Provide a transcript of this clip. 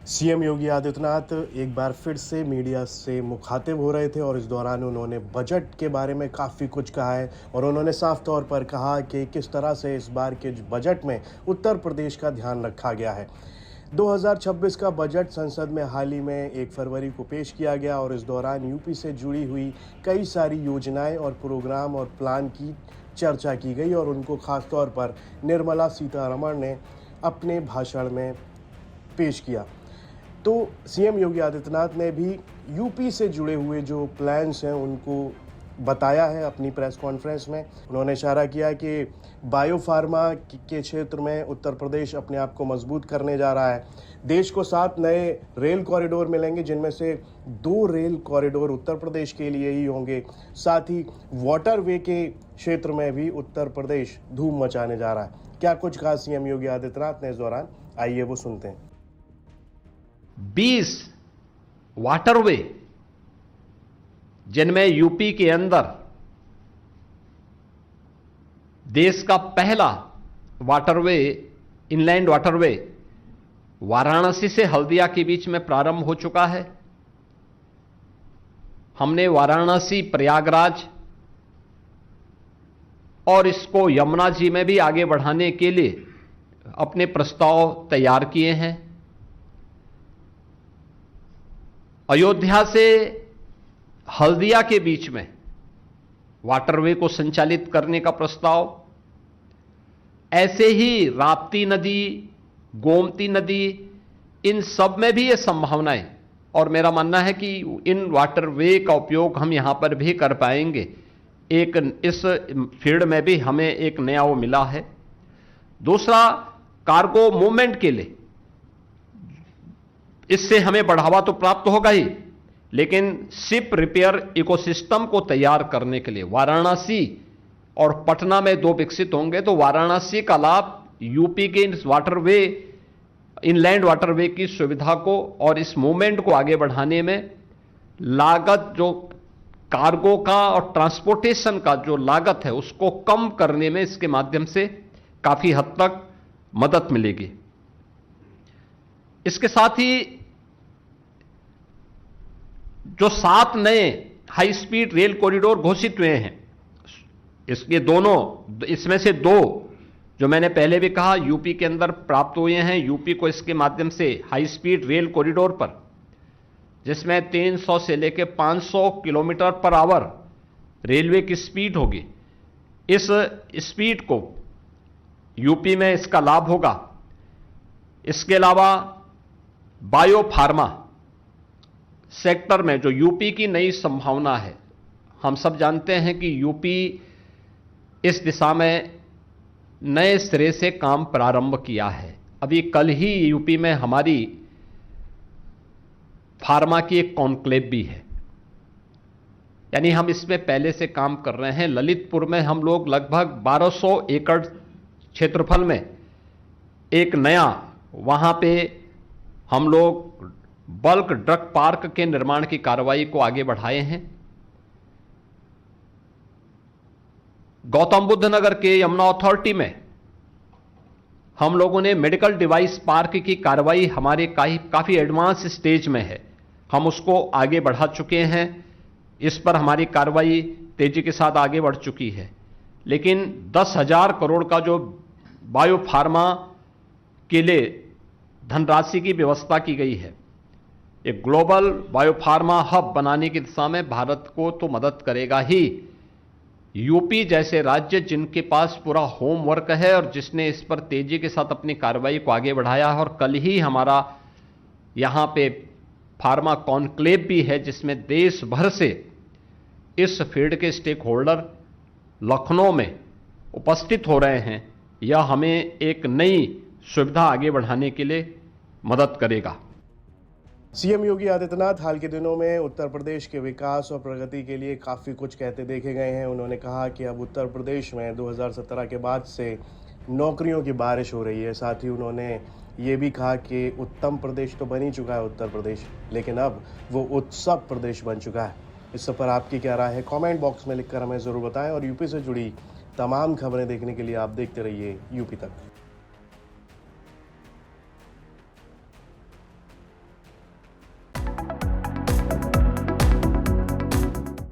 CM Yogi Adityanath एक बार फिर से मीडिया से मुखातिब हो रहे थे और इस दौरान उन्होंने बजट के बारे में काफ़ी कुछ कहा है और उन्होंने साफ तौर पर कहा कि किस तरह से इस बार के बजट में उत्तर प्रदेश का ध्यान रखा गया है। 2026 का बजट संसद में हाल ही में 1 फरवरी को पेश किया गया और इस दौरान यूपी से जुड़ी हुई कई सारी योजनाएं और प्रोग्राम और प्लान की चर्चा की गई और उनको खास तौर पर निर्मला सीतारमण ने अपने भाषण में पेश किया। तो सीएम योगी आदित्यनाथ ने भी यूपी से जुड़े हुए जो प्लान्स हैं उनको बताया है अपनी प्रेस कॉन्फ्रेंस में। उन्होंने इशारा किया कि बायोफार्मा के क्षेत्र में उत्तर प्रदेश अपने आप को मजबूत करने जा रहा है। देश को 7 नए रेल कॉरिडोर मिलेंगे, जिनमें से 2 रेल कॉरिडोर उत्तर प्रदेश के लिए ही होंगे। साथ ही वाटरवे के क्षेत्र में भी उत्तर प्रदेश धूम मचाने जा रहा है। क्या कुछ कहा सीएम योगी आदित्यनाथ ने इस दौरान, आइए वो सुनते हैं। 20 वाटरवे, जिनमें यूपी के अंदर देश का पहला वाटरवे, इनलैंड वाटरवे वाराणसी से हल्दिया के बीच में प्रारंभ हो चुका है। हमने वाराणसी, प्रयागराज और इसको यमुना जी में भी आगे बढ़ाने के लिए अपने प्रस्ताव तैयार किए हैं। अयोध्या से हल्दिया के बीच में वाटरवे को संचालित करने का प्रस्ताव, ऐसे ही राप्ती नदी, गोमती नदी, इन सब में भी ये संभावनाएं, और मेरा मानना है कि इन वाटरवे का उपयोग हम यहां पर भी कर पाएंगे। एक इस फील्ड में भी हमें एक नया वो मिला है। दूसरा, कार्गो मूवमेंट के लिए इससे हमें बढ़ावा तो प्राप्त होगा ही, लेकिन शिप रिपेयर इकोसिस्टम को तैयार करने के लिए वाराणसी और पटना में 2 विकसित होंगे, तो वाराणसी का लाभ यूपी के इस वाटरवे, इनलैंड वाटरवे की सुविधा को और इस मूवमेंट को आगे बढ़ाने में लागत, जो कार्गो का और ट्रांसपोर्टेशन का जो लागत है उसको कम करने में इसके माध्यम से काफी हद तक मदद मिलेगी। इसके साथ ही जो 7 नए हाई स्पीड रेल कॉरिडोर घोषित हुए हैं, इसके दोनों, इसमें से 2 जो मैंने पहले भी कहा यूपी के अंदर प्राप्त हुए हैं। यूपी को इसके माध्यम से हाई स्पीड रेल कॉरिडोर पर, जिसमें 300 से लेकर 500 किलोमीटर पर आवर रेलवे की स्पीड होगी, इस स्पीड को यूपी में इसका लाभ होगा। इसके अलावा बायोफार्मा सेक्टर में जो यूपी की नई संभावना है, हम सब जानते हैं कि यूपी इस दिशा में नए सिरे से काम प्रारंभ किया है। अभी कल ही यूपी में हमारी फार्मा की एक कॉन्क्लेव भी है, यानी हम इसमें पहले से काम कर रहे हैं। ललितपुर में हम लोग लगभग 1200 एकड़ क्षेत्रफल में एक नया, वहां पे हम लोग बल्क ड्रग पार्क के निर्माण की कार्रवाई को आगे बढ़ाए हैं। गौतम बुद्ध नगर के यमुना अथॉरिटी में हम लोगों ने मेडिकल डिवाइस पार्क की कार्रवाई हमारे काफी एडवांस स्टेज में है, हम उसको आगे बढ़ा चुके हैं। इस पर हमारी कार्रवाई तेजी के साथ आगे बढ़ चुकी है। लेकिन 10,000 करोड़ का जो बायोफार्मा के लिए धनराशि की व्यवस्था की गई है, एक ग्लोबल बायोफार्मा हब बनाने की दिशा में भारत को तो मदद करेगा ही। यूपी जैसे राज्य जिनके पास पूरा होमवर्क है और जिसने इस पर तेजी के साथ अपनी कार्रवाई को आगे बढ़ाया है, और कल ही हमारा यहां पे फार्मा कॉन्क्लेव भी है, जिसमें देश भर से इस फील्ड के स्टेक होल्डर लखनऊ में उपस्थित हो रहे हैं। यह हमें एक नई सुविधा आगे बढ़ाने के लिए मदद करेगा। सीएम योगी आदित्यनाथ हाल के दिनों में उत्तर प्रदेश के विकास और प्रगति के लिए काफ़ी कुछ कहते देखे गए हैं। उन्होंने कहा कि अब उत्तर प्रदेश में 2017 के बाद से नौकरियों की बारिश हो रही है। साथ ही उन्होंने ये भी कहा कि उत्तम प्रदेश तो बन ही चुका है उत्तर प्रदेश, लेकिन अब वो उत्सव प्रदेश बन चुका है। इस पर आपकी क्या राय है, कमेंट बॉक्स में लिखकर हमें ज़रूर बताएं और यूपी से जुड़ी तमाम खबरें देखने के लिए आप देखते रहिए यूपी तक।